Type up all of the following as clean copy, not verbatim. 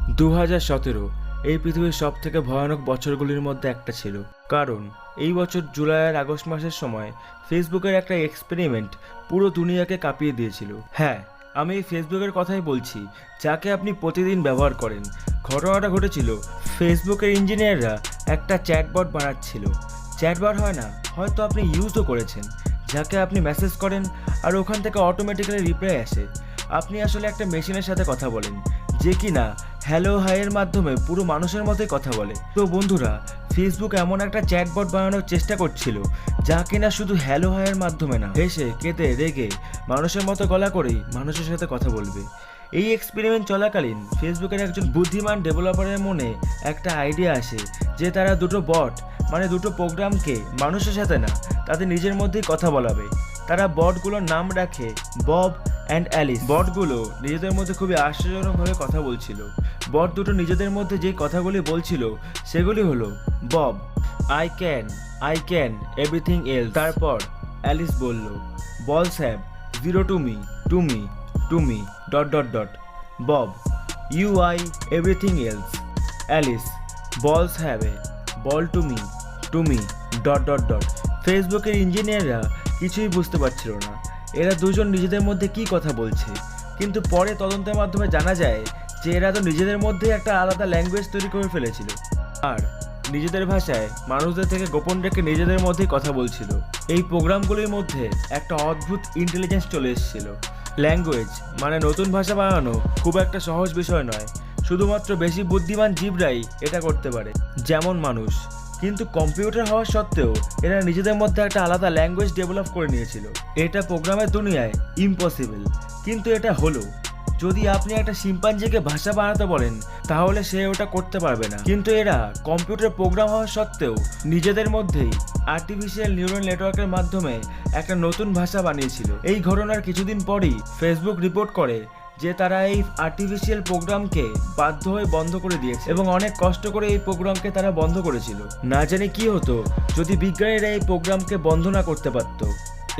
2017 এই পৃথিবীর সব থেকে ভয়ানক বছরগুলির মধ্যে একটা ছিল, কারণ এই বছর জুলাই আর আগস্ট মাসের সময় ফেসবুকের একটা এক্সপেরিমেন্ট পুরো দুনিয়াকে কাঁপিয়ে দিয়েছিল। হ্যাঁ, আমি এই ফেসবুকের কথাই বলছি, যাকে আপনি প্রতিদিন ব্যবহার করেন। ঘটনাটা ঘটেছিল, ফেসবুকের ইঞ্জিনিয়াররা একটা চ্যাটবট বানাচ্ছিল। চ্যাটবট হয় না, হয়তো আপনি ইউজও করেছেন, যাকে আপনি মেসেজ করেন আর ওখান থেকে অটোমেটিক্যালি রিপ্লাই আসে। আপনি আসলে একটা মেশিনের সাথে কথা বলেন, যে কিনা হ্যালো হাইয়ের মাধ্যমে পুরো মানুষের মতোই কথা বলে। তো বন্ধুরা, ফেসবুক এমন একটা চ্যাটবট বানানোর চেষ্টা করছিল, যা কিনা শুধু হ্যালো হাইয়ের মাধ্যমে না, হেসে কেঁদে রেগে মানুষের মতো গলা করেই মানুষের সাথে কথা বলবে। এই এক্সপেরিমেন্ট চলাকালীন ফেসবুকের একজন বুদ্ধিমান ডেভেলপারের মনে একটা আইডিয়া আসে যে তারা দুটো বট মানে দুটো প্রোগ্রামকে মানুষের সাথে না, তাদের নিজের মধ্যেই কথা বলাবে। তারা বটগুলোর নাম রাখে বব অ্যান্ড অ্যালিস। বটগুলো নিজেদের মধ্যে খুবই আশ্চর্যজনকভাবে কথা বলছিল। বট দুটো নিজেদের মধ্যে যে কথাগুলি বলছিল সেগুলি হলো, Bob, I can everything else. তারপর অ্যালিস বলল, balls have zero to me dot. Bob, you I everything else. Alice, balls have a ball to me dot. ফেসবুকের ইঞ্জিনিয়াররা কিছুই বুঝতে পারছিল না এরা দুজন নিজেদের মধ্যে কি কথা বলছে, কিন্তু পরে তদন্তের মাধ্যমে জানা যায় যে এরা তো নিজেদের মধ্যে একটা আলাদা ল্যাঙ্গুয়েজ তৈরি করে ফেলেছিল আর নিজেদের ভাষায় মানুষদের থেকে গোপন রেখে নিজেদের মধ্যেই কথা বলছিল। এই প্রোগ্রামগুলির মধ্যে একটা অদ্ভুত ইন্টেলিজেন্স চলে এসেছিল। ল্যাঙ্গুয়েজ মানে নতুন ভাষা বানানো খুব একটা সহজ বিষয় নয়, শুধুমাত্র বেশি বুদ্ধিমান জীবরাই এটা করতে পারে, যেমন মানুষ। কিন্তু কম্পিউটার হওয়া সত্ত্বেও এরা নিজেদের মধ্যে একটা আলাদা ল্যাঙ্গুয়েজ ডেভেলপ করে নিয়েছিল। এটা প্রোগ্রামের দুনিয়ায় ইম্পসিবল, কিন্তু এটা হলো। যদি আপনি একটা শিম্পাঞ্জিকে ভাষা বানাতে বলেন তাহলে সে ওটা করতে পারবে না, কিন্তু এরা কম্পিউটার প্রোগ্রাম হওয়া সত্ত্বেও নিজেদের মধ্যেই আর্টিফিশিয়াল নিউরাল নেটওয়ার্কের মাধ্যমে একটা নতুন ভাষা বানিয়েছিল। এই ঘটনার কিছুদিন পরই ফেসবুক রিপোর্ট করে যে তারা এই আর্টিফিশিয়াল প্রোগ্রামকে বাধ্য হয়ে বন্ধ করে দিয়েছে এবং অনেক কষ্ট করে এই প্রোগ্রামকে তারা বন্ধ করেছিল। না জানি কি হতো যদি বিজ্ঞানীরা এই প্রোগ্রামকে বন্ধ না করতে পারত।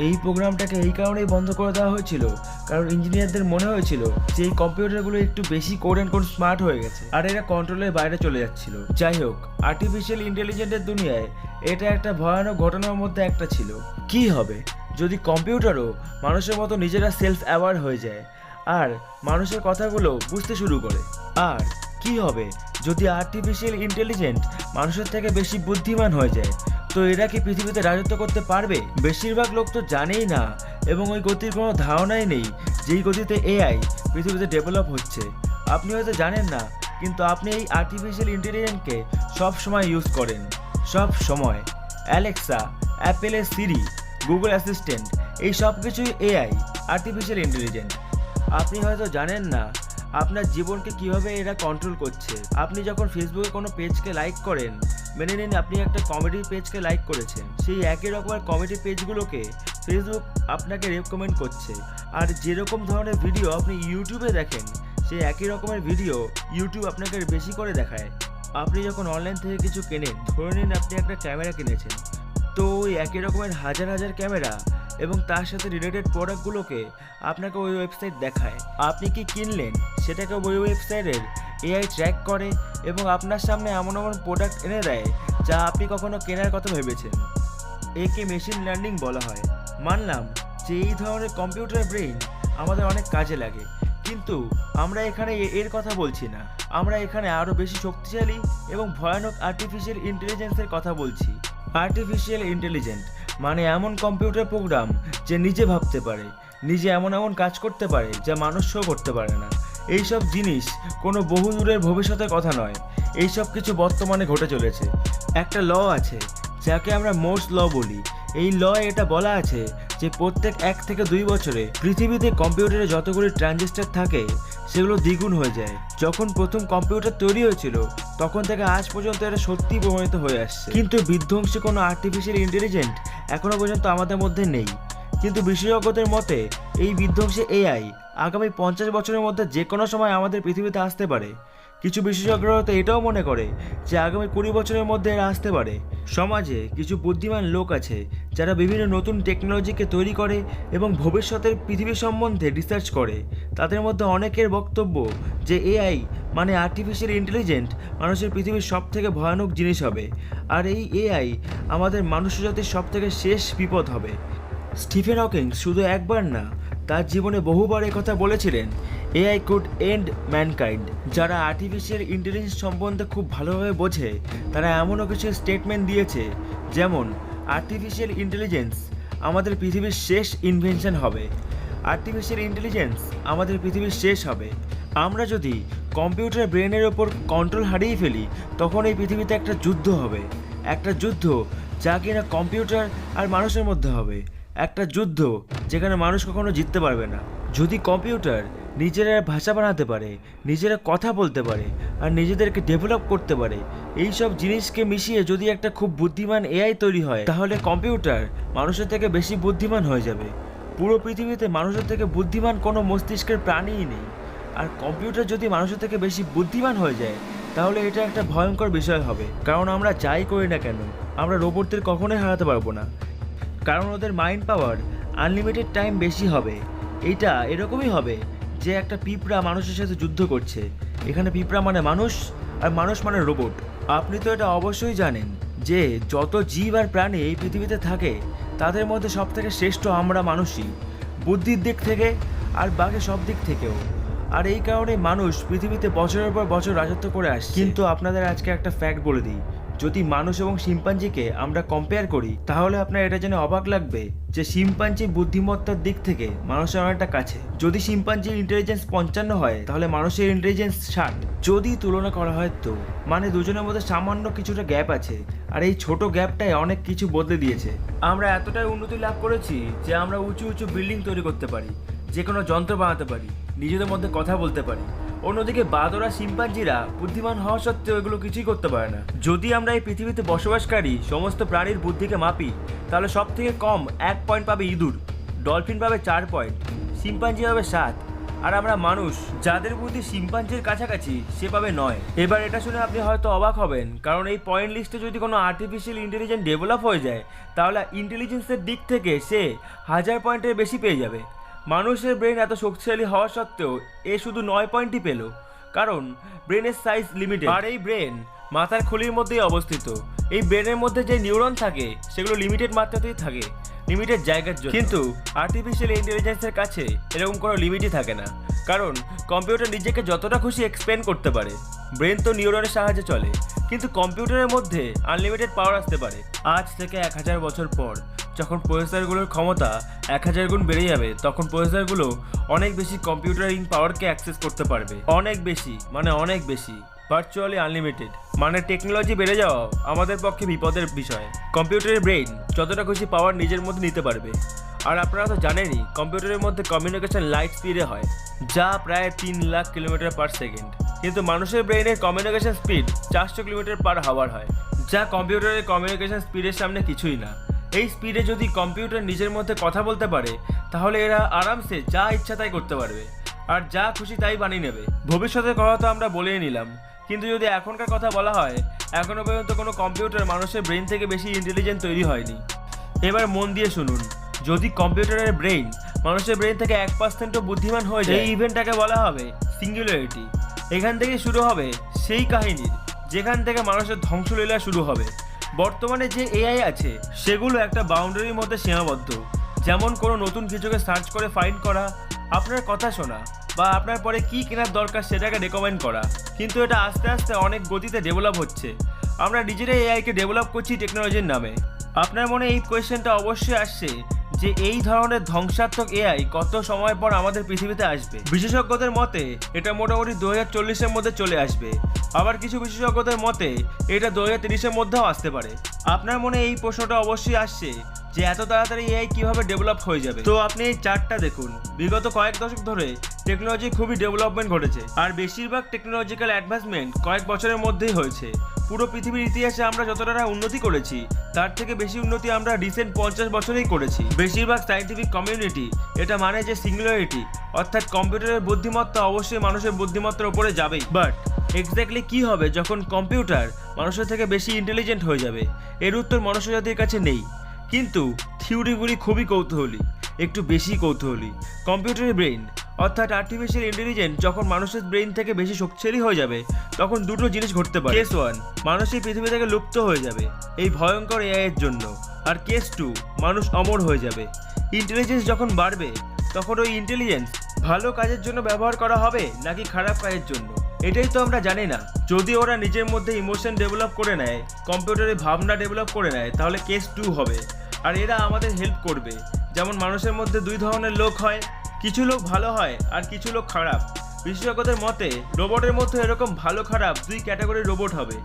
এই প্রোগ্রামটাকে এই কারণেই বন্ধ করে দেওয়া হয়েছিল কারণ ইঞ্জিনিয়ারদের মনে হয়েছিল যে এই কম্পিউটারগুলো একটু বেশি কোড অ্যান্ড কোড স্মার্ট হয়ে গেছে আর এরা কন্ট্রোলের বাইরে চলে যাচ্ছিল। যাই হোক, আর্টিফিশিয়াল ইন্টেলিজেন্সের দুনিয়ায় এটা একটা ভয়ানক ঘটনার মধ্যে একটা ছিল। কি হবে যদি কম্পিউটারও মানুষের মতো নিজেরা সেলফ অ্যাওয়ার হয়ে যায় আর মানুষের কথাগুলো বুঝতে শুরু করে? আর কি হবে যদি আর্টিফিশিয়াল ইন্টেলিজেন্ট মানুষের থেকে বেশি বুদ্ধিমান হয়ে যায়? তো এরা কি পৃথিবীতে রাজত্ব করতে পারবে? বেশিরভাগ লোক তো জানেই না এবং ওই গতির কোনো ধারণাই নেই যেই গতিতে এআই পৃথিবীতে ডেভেলপ হচ্ছে। আপনি হয়তো জানেন না, কিন্তু আপনি এই আর্টিফিশিয়াল ইন্টেলিজেন্সকে সব সময় ইউজ করেন, সব সময়। অ্যালেক্সা, অ্যাপেলের সিরি, গুগল অ্যাসিস্ট্যান্ট, এই সব কিছুই এআই, আর্টিফিশিয়াল ইন্টেলিজেন্স। আপনি হয়তো জানেন না আপনার জীবনকে কিভাবে এরা কন্ট্রোল করছে। আপনি যখন ফেসবুকে কোনো পেজকে লাইক করেন, মেনে নিন আপনি একটা কমেডি পেজকে লাইক করেছেন, সেই একই রকমের কমেডি পেজগুলোকে ফেসবুক আপনাকে রেকমেন্ড করছে। আর যেরকম ধরনের ভিডিও আপনি ইউটিউবে দেখেন, সেই একই রকমের ভিডিও ইউটিউব আপনাকে বেশি করে দেখায়। আপনি যখন অনলাইন থেকে কিছু কেনেন, ধরে নিন আপনি একটা ক্যামেরা কিনেছেন, তো ওই একই রকমের হাজার হাজার ক্যামেরা এবং তার সাথে রিলেটেড প্রোডাক্টগুলোকে আপনাকে ওই ওয়েবসাইট দেখায়। আপনি কি কিনলেন সেটাকে ওই ওয়েবসাইটের এআই ট্র্যাক করে এবং আপনার সামনে এমন এমন প্রোডাক্ট এনে দেয় যা আপনি কখনো কেনার কথা ভেবেছেন। একে মেশিন লার্নিং বলা হয়। মানলাম যে এই ধরনের কম্পিউটার ব্রেইন আমাদের অনেক কাজে লাগে, কিন্তু আমরা এখানে এর কথা বলছি না। আমরা এখানে আরও বেশি শক্তিশালী এবং ভয়ানক আর্টিফিশিয়াল ইন্টেলিজেন্সের কথা বলছি। আর্টিফিশিয়াল ইন্টেলিজেন্স মানে এমন কম্পিউটার প্রোগ্রাম যে নিজে ভাবতে পারে, নিজে এমন এমন কাজ করতে পারে যা মানুষও করতে পারে না। এইসব জিনিস কোনো বহু দূরের ভবিষ্যতের কথা নয়, এইসব কিছু বর্তমানে ঘটে চলেছে। একটা ল আছে যাকে আমরা মোর্স ল বলি। এই ল এটা বলা আছে যে প্রত্যেক 1 থেকে 2 বছরে পৃথিবীতে কম্পিউটারে যতগুলি ট্রানজিস্টর থাকে সেগুলো দ্বিগুণ হয়ে যায়। যখন প্রথম কম্পিউটার তৈরি হয়েছিল তখন থেকে আজ পর্যন্ত এটা সত্যি প্রমাণিত হয়ে আসছে। কিন্তু বিধ্বংসী কোনো আর্টিফিশিয়াল ইন্টেলিজেন্স এখনো পর্যন্ত আমাদের মধ্যে নেই। কিন্তু বিশেষজ্ঞদের মতে এই বিধ্বংসী এআই আগামী 50 বছরের মধ্যে যে কোনো সময় আমাদের পৃথিবীতে আসতে পারে। কিছু বিশেষজ্ঞরা তো এটাও মনে করে যে আগামী 20 বছরের মধ্যে এরা আসতে পারে। সমাজে কিছু বুদ্ধিমান লোক আছে যারা বিভিন্ন নতুন টেকনোলজিকে তৈরি করে এবং ভবিষ্যতের পৃথিবী সম্বন্ধে রিসার্চ করে। তাদের মধ্যে অনেকের বক্তব্য যে এআই মানে আর্টিফিশিয়াল ইন্টেলিজেন্ট মানুষের পৃথিবীর সব থেকে ভয়ানক জিনিস হবে, আর এই এআই আমাদের মনুষ্যজাতির সব থেকে শেষ বিপদ হবে। স্টিফেন হকিং শুধু একবার না, তার জীবনে বহুবার কথা বলেছিলেন এআই কুড এন্ড ম্যানকাইন্ড। যারা আর্টিফিশিয়াল ইন্টেলিজেন্স সম্বন্ধে খুব ভালোভাবে বোঝে তারা এমনও কিছু স্টেটমেন্ট দিয়েছে, যেমন আর্টিফিশিয়াল ইন্টেলিজেন্স আমাদের পৃথিবীর শেষ ইনভেনশন হবে। আর্টিফিশিয়াল ইন্টেলিজেন্স আমাদের পৃথিবীর শেষ হবে। আমরা যদি কম্পিউটার ব্রেনের ওপর কন্ট্রোল হারিয়ে ফেলি তখন এই পৃথিবীতে একটা যুদ্ধ হবে। একটা যুদ্ধ যা কিনা কম্পিউটার আর মানুষের মধ্যে হবে। একটা যুদ্ধ যেখানে মানুষ কখনো জিততে পারবে না। যদি কম্পিউটার নিজেরা ভাষা বানাতে পারে, নিজেরা কথা বলতে পারে আর নিজেদেরকে ডেভেলপ করতে পারে, এই সব জিনিসকে মিশিয়ে যদি একটা খুব বুদ্ধিমান এআই তৈরি হয় তাহলে কম্পিউটার মানুষের থেকে বেশি বুদ্ধিমান হয়ে যাবে। পুরো পৃথিবীতে মানুষের থেকে বুদ্ধিমান কোনো মস্তিষ্কের প্রাণীই নেই। আর কম্পিউটার যদি মানুষের থেকে বেশি বুদ্ধিমান হয়ে যায় তাহলে এটা একটা ভয়ঙ্কর বিষয় হবে। কারণ আমরা যাই করি না কেন আমরা রোবটদের কখনোই হারাতে পারবো না, কারণ ওদের মাইন্ড পাওয়ার আনলিমিটেড টাইম বেশি হবে। এইটা এরকমই হবে যে একটা পিঁপড়া মানুষের সাথে যুদ্ধ করছে। এখানে পিঁপড়া মানে মানুষ আর মানুষ মানে রোবট। আপনি তো এটা অবশ্যই জানেন যে যত জীব আর প্রাণী এই পৃথিবীতে থাকে তাদের মধ্যে সব থেকে শ্রেষ্ঠ আমরা মানুষই, বুদ্ধির দিক থেকে আর বাকি সব দিক থেকেও। আর এই কারণে মানুষ পৃথিবীতে বছরের পর বছর রাজত্ব করে আসছে। কিন্তু আপনাদের আজকে একটা ফ্যাক্ট বলে দিই, যদি মানুষ এবং শিম্পাঞ্জিকে আমরা কম্পেয়ার করি তাহলে আপনার এটা জেনে অবাক লাগবে যে শিম্পাঞ্জির বুদ্ধিমত্তার দিক থেকে মানুষের অনেকটা কাছে। যদি শিম্পাঞ্জির ইন্টেলিজেন্স 55 হয় তাহলে মানুষের ইন্টেলিজেন্স 60। যদি তুলনা করা হয় তো মানে দুজনের মধ্যে সামান্য কিছুটা গ্যাপ আছে, আর এই ছোট গ্যাপটাই অনেক কিছু বদলে দিয়েছে। আমরা এতটাই উন্নতি লাভ করেছি যে আমরা উঁচু উঁচু বিল্ডিং তৈরি করতে পারি, যে কোনো যন্ত্র বানাতে পারি, নিজেদের মধ্যে কথা বলতে পারি। অন্যদিকে বাদরা শিম্পাঞ্জিরা বুদ্ধিমান হওয়া সত্ত্বেও এগুলো কিছুই করতে পারে না। যদি আমরা এই পৃথিবীতে বসবাসকারী সমস্ত প্রাণীর বুদ্ধিকে মাপি তাহলে সব থেকে কম 1 পয়েন্ট পাবে ইঁদুর, ডলফিন পাবে 4 পয়েন্ট, শিম্পাঞ্জি পাবে 7, আর আমরা মানুষ যাদের বুদ্ধি শিম্পাঞ্জির কাছাকাছি সে পাবে 9। এবার এটা শুনে আপনি হয়তো অবাক হবেন, কারণ এই পয়েন্ট লিস্টে যদি কোনো আর্টিফিশিয়াল ইন্টেলিজেন্স ডেভেলপ হয়ে যায় তাহলে ইন্টেলিজেন্সের দিক থেকে সে 1000 পয়েন্টের বেশি পেয়ে যাবে। মানুষের ব্রেন এত শক্তিশালী হওয়া সত্ত্বেও এ শুধু 9 পয়েন্টই পেল, কারণ ব্রেনের সাইজ লিমিটেড। আর এই ব্রেন মাথার খুলির মধ্যেই অবস্থিত। এই ব্রেনের মধ্যে যে নিউরন থাকে সেগুলো লিমিটেড মাত্রাতেই থাকে, লিমিটেড জায়গার জন্য। কিন্তু আর্টিফিশিয়াল ইন্টেলিজেন্সের কাছে এরকম কোনো লিমিটই থাকে না, কারণ কম্পিউটার নিজেকে যতটা খুশি এক্সপ্যান্ড করতে পারে। ব্রেন তো নিউরনের সাহায্যে চলে, কিন্তু কম্পিউটারের মধ্যে আনলিমিটেড পাওয়ার আসতে পারে। আজ থেকে 1000 বছর পর যখন প্রসেসরগুলোর ক্ষমতা 1000 গুণ বেড়ে যাবে তখন প্রসেসরগুলো অনেক বেশি কম্পিউটারিং পাওয়ারকে অ্যাক্সেস করতে পারবে। অনেক বেশি মানে অনেক বেশি, ভার্চুয়ালি আনলিমিটেড। মানে টেকনোলজি বেড়ে যাওয়া আমাদের পক্ষে বিপদের বিষয়। কম্পিউটারের ব্রেন যতটা খুশি পাওয়ার নিজের মধ্যে নিতে পারবে। আর আপনারা তো জানেনই কম্পিউটারের মধ্যে কমিউনিকেশন লাইট স্পিডে হয়, যা প্রায় 3 লাখ কিলোমিটার পার সেকেন্ড। কিন্তু মানুষের ব্রেনের কমিউনিকেশন স্পিড 400 কিলোমিটার পার হাওয়ার হয়, যা কম্পিউটারের কমিউনিকেশন স্পিডের সামনে কিছুই না। এই স্পিডে যদি কম্পিউটার নিজের মধ্যে কথা বলতে পারে তাহলে এরা আরামসে যা ইচ্ছা তাই করতে পারবে আর যা খুশি তাই বানিয়ে নেবে। ভবিষ্যতের কথা তো আমরা বলেই নিলাম, কিন্তু যদি এখনকার কথা বলা হয় এখনো পর্যন্ত কোনো কম্পিউটার মানুষের ব্রেন থেকে বেশি ইন্টেলিজেন্ট তৈরি হয়নি। এবার মন দিয়ে শুনুন, যদি কম্পিউটারের ব্রেন মানুষের ব্রেন থেকে 1%ও বুদ্ধিমান হয়ে যায় এই ইভেন্টটাকে বলা হবে সিঙ্গুলারিটি। এখান থেকে শুরু হবে সেই কাহিনীর যেখান থেকে মানুষের ধ্বংসলীলা শুরু হবে। বর্তমানে যে এআই আছে সেগুলো একটা বাউন্ডারির মধ্যে সীমাবদ্ধ, যেমন কোনো নতুন কিছুকে সার্চ করে ফাইন্ড করা, আপনার কথা শোনা বা আপনার পরে কী কেনার দরকার সেটাকে রেকমেন্ড করা। কিন্তু এটা আস্তে আস্তে অনেক গতিতে ডেভেলপ হচ্ছে। আমরা নিজেরাই এআইকে ডেভেলপ করছি টেকনোলজির নামে। আপনার মনে এই কোয়েশ্চেনটা অবশ্যই আসছে যে এই ধরনের ধ্বংসাত্মক এআই কত সময় পর আমাদের পৃথিবীতে আসবে। বিশেষজ্ঞদের মতে এটা মোটামুটি 2040-এর মধ্যে চলে আসবে। আবার কিছু বিশেষজ্ঞদের মতে এটা 2030-এর মধ্যেও আসতে পারে। আপনার মনে এই প্রশ্নটা অবশ্যই আসছে যে এত তাড়াতাড়ি এআই কিভাবে ডেভেলপ হয়ে যাবে। তো আপনি এই চার্টটা দেখুন, বিগত কয়েক দশক ধরে টেকনোলজি খুবই ডেভেলপমেন্ট ঘটেছে, আর বেশিরভাগ টেকনোলজিক্যাল অ্যাডভান্সমেন্ট কয়েক বছরের মধ্যেই হয়েছে। পুরো পৃথিবীর ইতিহাসে আমরা যতটা উন্নতি করেছি তার থেকে বেশি উন্নতি আমরা রিসেন্ট 50 বছরেই করেছি। বেশিরভাগ সায়েন্টিফিক কমিউনিটি এটা মানে যে সিঙ্গুলারিটি, অর্থাৎ কম্পিউটারের বুদ্ধিমত্তা অবশ্যই মানুষের বুদ্ধিমত্তার উপরে যাবেই। বাট এক্স্যাক্টলি কি হবে যখন কম্পিউটার মানুষের থেকে বেশি ইন্টেলিজেন্ট হয়ে যাবে? এর উত্তর মনুষ্য জাতির কাছে নেই, কিন্তু থিওরিগুলি খুবই কৌতূহলী, একটু বেশি কৌতূহলী। কম্পিউটারের ব্রেইন অর্থাৎ আর্টিফিশিয়াল ইন্টেলিজেন্স যখন মানুষের ব্রেইন থেকে বেশি শক্তিশালী হয়ে যাবে তখন দুটো জিনিস ঘটতে পারে। কেস 1, মানুষ এই পৃথিবী থেকে লুপ্ত হয়ে যাবে এই ভয়ঙ্কর এআই এর জন্য, আর কেস 2, মানুষ অমর হয়ে যাবে। ইন্টেলিজেন্স যখন বাড়বে তখন ওই ইন্টেলিজেন্স ভালো কাজের জন্য ব্যবহার করা হবে নাকি খারাপ কাজের জন্য, এটাই তো আমরা জানি না। যদি ওরা নিজের মধ্যে ইমোশন ডেভেলপ করে নেয়, কম্পিউটারে ভাবনা ডেভেলপ করে নেয়, তাহলে কেস 2 হবে। আর এরা আমাদের হেল্প করবে। যেমন মানুষের মধ্যে দুই ধরনের লোক হয়, কিছু লোক ভালো হয় আর কিছু লোক খারাপ। বিশেষজ্ঞদের মতে রোবটের মধ্যে এরকম ভালো খারাপ দুই ক্যাটাগরির রোবট হবে।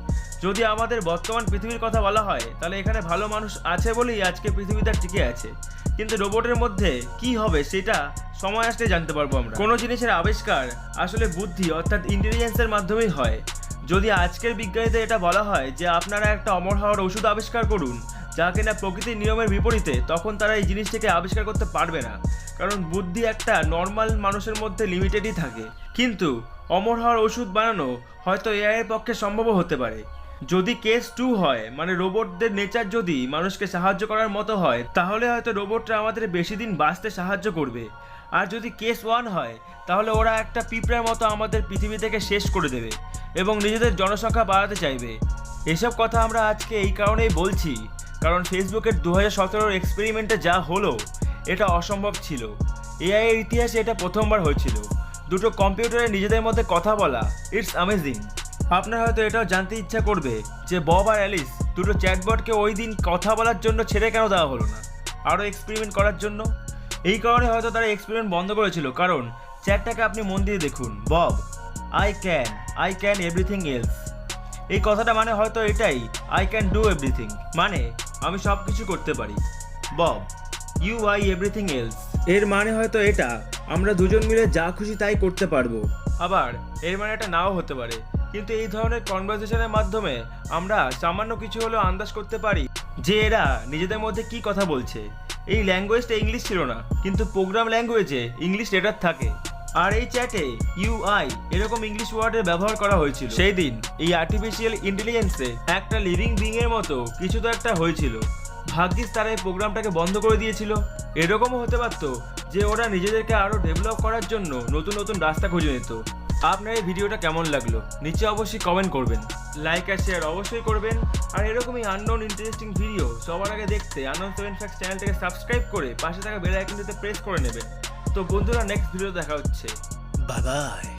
যদি আমাদের বর্তমান পৃথিবীর কথা বলা হয় তাহলে এখানে ভালো মানুষ আছে বলেই আজকে পৃথিবীটা টিকে আছে, কিন্তু রোবটের মধ্যে কি হবে সেটা সময় আসলে জানতে পারবো আমরা। কোনো জিনিসের আবিষ্কার আসলে বুদ্ধি অর্থাৎ ইন্টেলিজেন্সের মাধ্যমেই হয়। যদি আজকের বিজ্ঞানীদের এটা বলা হয় যে আপনারা একটা অমর হওয়ার ওষুধ আবিষ্কার করুন যা কিনা প্রকৃতির নিয়মের বিপরীতে, তখন তারা এই জিনিসটাকে আবিষ্কার করতে পারবে না, কারণ বুদ্ধি একটা নর্মাল মানুষের মধ্যে লিমিটেডই থাকে। কিন্তু অমর হওয়ার ওষুধ বানানো হয়তো এআই এর পক্ষে সম্ভবও হতে পারে। যদি কেস 2 হয়, মানে রোবটদের নেচার যদি মানুষকে সাহায্য করার মতো হয়, তাহলে হয়তো রোবটরা আমাদের বেশি দিন বাঁচতে সাহায্য করবে। আর যদি কেস 1 হয়, তাহলে ওরা একটা পিঁপড়ার মতো আমাদের পৃথিবী থেকে শেষ করে দেবে এবং নিজেদের জনসংখ্যা বাড়াতে চাইবে। এসব কথা আমরা আজকে এই কারণেই বলছি, কারণ ফেসবুকের 2017 এক্সপেরিমেন্টে যা হলো এটা অসম্ভব ছিল। এআই এর ইতিহাসে এটা প্রথমবার হয়েছিল। দুটো কম্পিউটারে নিজেদের মধ্যে কথা বলা, ইটস অ্যামেজিং। আপনার হয়তো এটাও জানতে ইচ্ছা করবে যে বব আর অ্যালিস দুটো চ্যাটবটকে ওই দিন কথা বলার জন্য ছেড়ে কেন দেওয়া হলো না, আরও এক্সপেরিমেন্ট করার জন্য? এই কারণে হয়তো তারা এক্সপেরিমেন্ট বন্ধ করেছিল, কারণ চ্যাটটাকে আপনি মন দিয়ে দেখুন, Bob I can everything else. এই কথাটা মানে হয়তো এটাই, আই ক্যান ডু এভরিথিং, মানে আমি সব কিছু করতে পারি। বব আই এভরিথিং এলস, এর মানে হয়তো এটা, আমরা দুজন মিলে যা খুশি তাই করতে পারবো। আবার এর মানে এটা নাও হতে পারে, কিন্তু এই ধরনের কনভারসেশনের মাধ্যমে আমরা সামান্য কিছু হলেও আন্দাজ করতে পারি যে এরা নিজেদের মধ্যে কি কথা বলছে। এই ল্যাঙ্গুয়েজটা ইংলিশ ছিল না, কিন্তু প্রোগ্রাম ল্যাঙ্গুয়েজে ইংলিশ লেটার থাকে, আর এই চ্যাটে ইউআই এরকম ইংলিশ ওয়ার্ডের ব্যবহার করা হয়েছিল। সেই দিন এই আর্টিফিশিয়াল ইন্টেলিজেন্সে একটা লিভিং বিং এর মতো কিছু তো একটা হয়েছিল। ভাগ্যিস তারা এই প্রোগ্রামটাকে বন্ধ করে দিয়েছিল। এরকমও হতে পারতো যে ওরা নিজেদেরকে আরও ডেভেলপ করার জন্য নতুন নতুন রাস্তা খুঁজে নিত। আপনার এই ভিডিওটা কেমন লাগলো নিচে অবশ্যই কমেন্ট করবেন, লাইক আর শেয়ার অবশ্যই করবেন। আর এরকমই আননোন ইন্টারেস্টিং ভিডিও সবার আগে দেখতে আননোন 7 ফ্যাক্টস চ্যানেলটাকে সাবস্ক্রাইব করে পাশে থাকা বেল আইকনটিতে প্রেস করে নেবেন। তো বন্ধুরা, নেক্সট ভিডিও দেখা হচ্ছে। Bye bye.